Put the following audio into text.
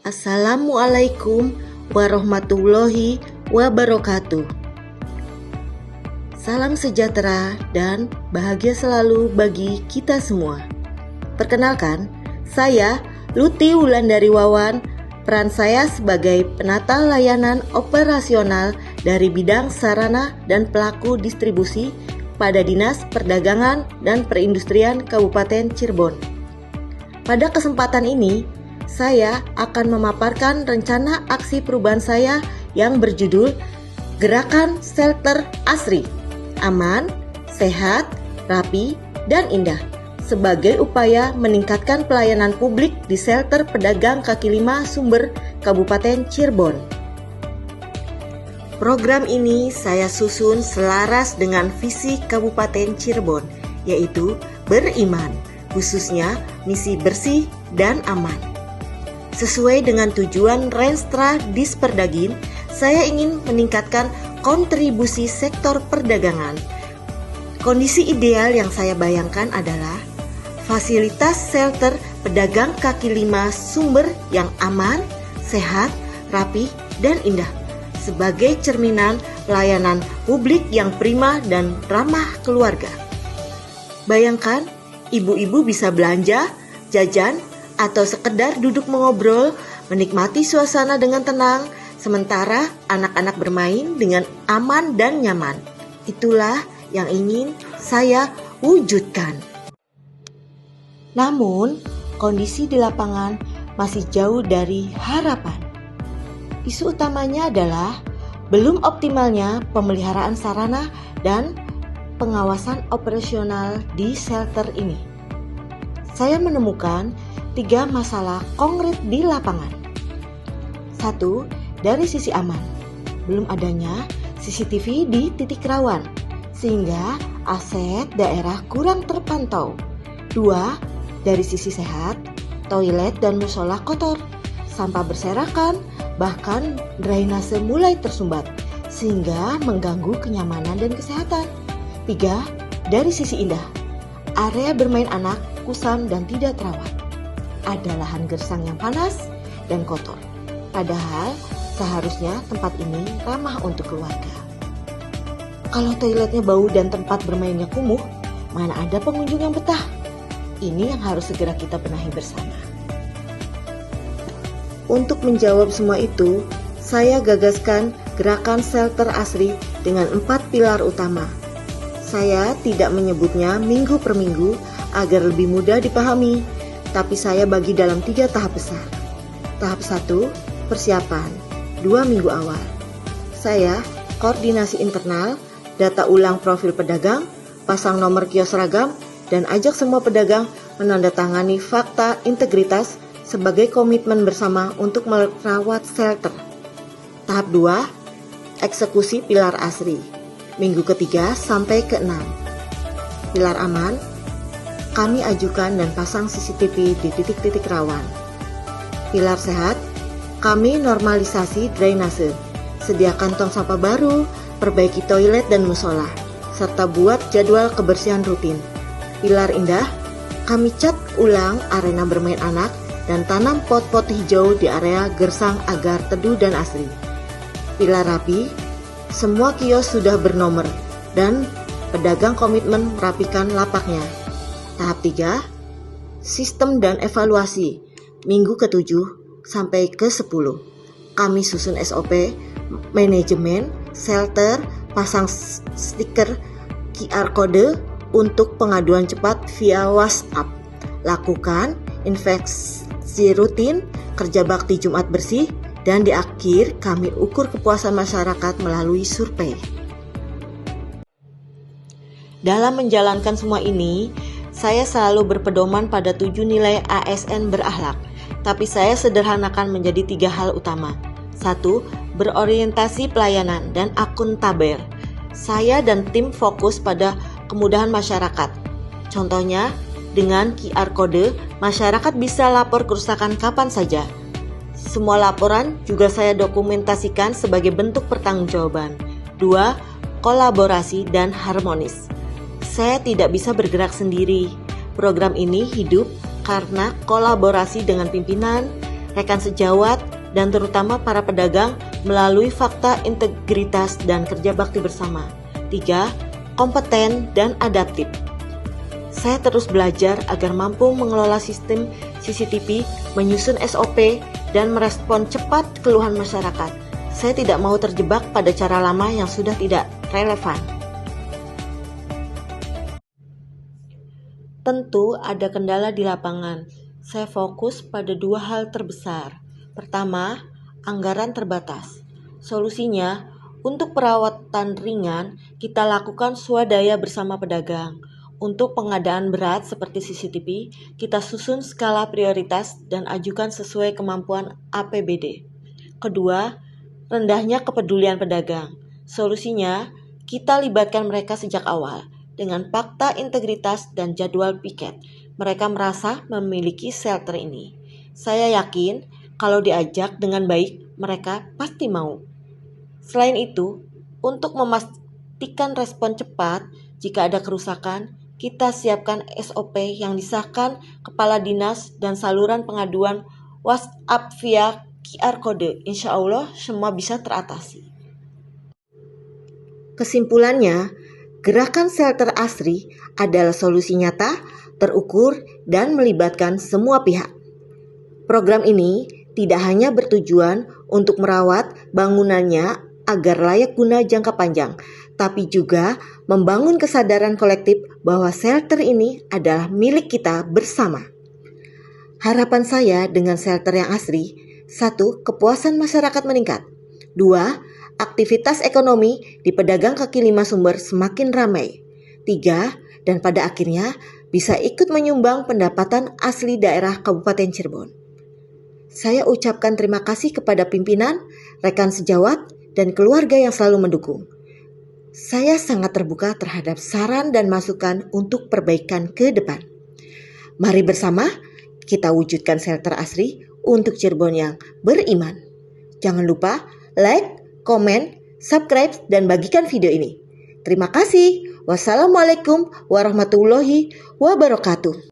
Assalamualaikum warahmatullahi wabarakatuh. Salam sejahtera dan bahagia selalu bagi kita semua. Perkenalkan, saya Luti Wulandari Wawan. Peran saya sebagai penata layanan operasional dari bidang sarana dan pelaku distribusi pada Dinas Perdagangan dan Perindustrian Kabupaten Cirebon. Pada kesempatan ini, saya akan memaparkan rencana aksi perubahan saya yang berjudul Gerakan Shelter Asri, Aman, Sehat, Rapi, dan Indah sebagai upaya meningkatkan pelayanan publik di shelter pedagang kaki lima Sumber, Kabupaten Cirebon. Program ini saya susun selaras dengan visi Kabupaten Cirebon, yaitu beriman, khususnya misi bersih dan aman. Sesuai dengan tujuan Renstra Disperdagin, saya ingin meningkatkan kontribusi sektor perdagangan. Kondisi ideal yang saya bayangkan adalah fasilitas shelter pedagang kaki lima Sumber yang aman, sehat, rapi, dan indah sebagai cerminan pelayanan publik yang prima dan ramah keluarga. Bayangkan, ibu-ibu bisa belanja, jajan, atau sekedar duduk mengobrol, menikmati suasana dengan tenang, sementara anak-anak bermain dengan aman dan nyaman. Itulah yang ingin saya wujudkan. Namun, kondisi di lapangan masih jauh dari harapan. Isu utamanya adalah belum optimalnya pemeliharaan sarana dan pengawasan operasional di shelter ini. Saya menemukan 3 masalah konkret di lapangan. 1. Dari sisi aman, belum adanya CCTV di titik rawan, sehingga aset daerah kurang terpantau. 2. Dari sisi sehat, toilet dan musola kotor, sampah berserakan, bahkan drainase mulai tersumbat, sehingga mengganggu kenyamanan dan kesehatan. 3. Dari sisi indah, area bermain anak kusam dan tidak terawat. Ada lahan gersang yang panas dan kotor. Padahal seharusnya tempat ini ramah untuk keluarga. Kalau toiletnya bau dan tempat bermainnya kumuh, mana ada pengunjung yang betah? Ini yang harus segera kita benahi bersama. Untuk menjawab semua itu, saya gagaskan gerakan shelter asri dengan 4 pilar utama. Saya tidak menyebutnya minggu per minggu agar lebih mudah dipahami, tapi saya bagi dalam 3 tahap besar. Tahap 1, persiapan, 2 minggu awal. Saya koordinasi internal, data ulang profil pedagang, pasang nomor kios seragam, dan ajak semua pedagang menandatangani fakta integritas sebagai komitmen bersama untuk merawat shelter. Tahap 2, eksekusi pilar asri, minggu ketiga sampai ke-6. Pilar aman, kami ajukan dan pasang CCTV di titik-titik rawan. Pilar sehat, kami normalisasi drainase, sediakan tong sampah baru, perbaiki toilet dan musola, serta buat jadwal kebersihan rutin. Pilar indah, kami cat ulang arena bermain anak dan tanam pot-pot hijau di area gersang agar teduh dan asri. Pilar rapi, semua kios sudah bernomor dan pedagang komitmen merapikan lapaknya. Tahap 3, sistem dan evaluasi, minggu ke-7 sampai ke-10. Kami susun SOP, manajemen, shelter, pasang stiker QR kode untuk pengaduan cepat via WhatsApp. Lakukan inspeksi rutin, kerja bakti Jumat bersih, dan di akhir kami ukur kepuasan masyarakat melalui survei. Dalam menjalankan semua ini, saya selalu berpedoman pada 7 nilai ASN berakhlak, tapi saya sederhanakan menjadi 3 hal utama. 1. Berorientasi pelayanan dan akuntabel. Saya dan tim fokus pada kemudahan masyarakat. Contohnya, dengan QR kode, masyarakat bisa lapor kerusakan kapan saja. Semua laporan juga saya dokumentasikan sebagai bentuk pertanggungjawaban. 2. Kolaborasi dan harmonis. Saya tidak bisa bergerak sendiri. Program ini hidup karena kolaborasi dengan pimpinan, rekan sejawat, dan terutama para pedagang melalui fakta integritas dan kerja bakti bersama. 3. Kompeten dan adaptif. Saya terus belajar agar mampu mengelola sistem CCTV, menyusun SOP, dan merespon cepat keluhan masyarakat. Saya tidak mau terjebak pada cara lama yang sudah tidak relevan. Tentu ada kendala di lapangan. Saya fokus pada 2 hal terbesar. Pertama, anggaran terbatas. Solusinya, untuk perawatan ringan, kita lakukan swadaya bersama pedagang. Untuk pengadaan berat seperti CCTV, kita susun skala prioritas dan ajukan sesuai kemampuan APBD. Kedua, rendahnya kepedulian pedagang. Solusinya, kita libatkan mereka sejak awal. Dengan fakta integritas dan jadwal piket, mereka merasa memiliki shelter ini. Saya yakin kalau diajak dengan baik, mereka pasti mau. Selain itu, untuk memastikan respon cepat jika ada kerusakan, kita siapkan SOP yang disahkan kepala dinas dan saluran pengaduan WhatsApp via QR Code. Insya Allah semua bisa teratasi. Kesimpulannya, gerakan shelter ASRI adalah solusi nyata, terukur, dan melibatkan semua pihak. Program ini tidak hanya bertujuan untuk merawat bangunannya agar layak guna jangka panjang, tapi juga membangun kesadaran kolektif bahwa shelter ini adalah milik kita bersama. Harapan saya dengan shelter yang asri, 1. Kepuasan masyarakat meningkat. 2. Aktivitas ekonomi di pedagang kaki 5 sumber semakin ramai. 3. Dan pada akhirnya bisa ikut menyumbang pendapatan asli daerah Kabupaten Cirebon. Saya ucapkan terima kasih kepada pimpinan, rekan sejawat, dan keluarga yang selalu mendukung. Saya sangat terbuka terhadap saran dan masukan untuk perbaikan ke depan. Mari bersama kita wujudkan shelter asri untuk Cirebon yang beriman. Jangan lupa like, komen, subscribe, dan bagikan video ini. Terima kasih. Wassalamualaikum warahmatullahi wabarakatuh.